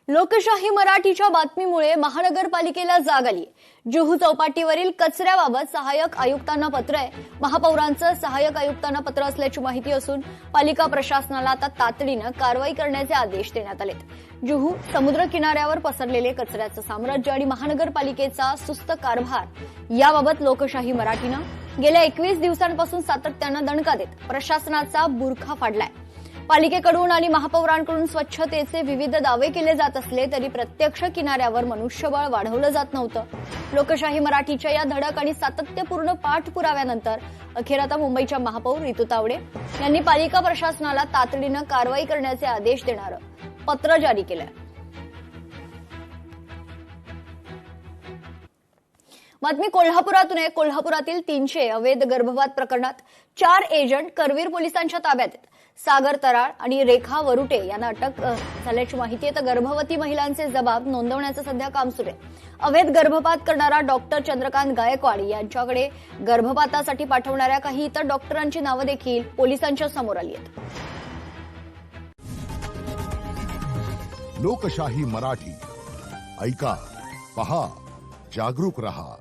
लोकशाही मराठीच्या बातमीमुळे महानगरपालिकेला जाग आली। जुहू चौपाटीवरील कचऱ्याबाबत सहाय्यक आयुक्तांना पत्र आहे। महापौरांचं सहाय्यक आयुक्तांना पत्र असल्याची माहिती असून पालिका प्रशासनाला आता तातडीनं कारवाई करण्याचे आदेश देण्यात आलेत। जुहू समुद्र किनाऱ्यावर पसरलेले कचऱ्याचं साम्राज्य आणि महानगरपालिकेचा सुस्त कारभार याबाबत लोकशाही मराठीनं गेल्या 21 दिवसांपासून सातत्यानं दणका देत प्रशासनाचा बुरखा फाडलाय। पालिकेकडून आणि महापौरांकडून स्वच्छतेचे विविध दावे केले जात असले तरी प्रत्यक्ष किनाऱ्यावर मनुष्यबळ वाढवलं जात नव्हतं। लोकशाही मराठीच्या या धडक आणि सातत्यपूर्ण पाठपुराव्यानंतर अखेर आता मुंबईच्या महापौर रितू तावडे यांनी पालिका प्रशासनाला तातडीनं कारवाई करण्याचे आदेश देणारं पत्र जारी केलंय। बातमी कोल्हापुरातून आहे। कोल्हापुरातील 300 अवैध गर्भपात प्रकरणात 4 एजंट करवीर पोलिसांच्या ताब्यात आहेत। सागर तराळ आणि रेखा वरुटे यांना अटक झाल्याची माहिती आहे। तर गर्भवती महिलांचे जबाब नोंदवण्याचं सध्या काम सुरू आहे। अवैध गर्भपात करणारा डॉक्टर चंद्रकांत गायकवाड यांच्याकडे गर्भपातासाठी पाठवणाऱ्या काही इतर डॉक्टरांची नावं देखील पोलिसांच्या समोर आली आहेत। लोकशाही मराठी ऐका, पहा, जागरूक रहा।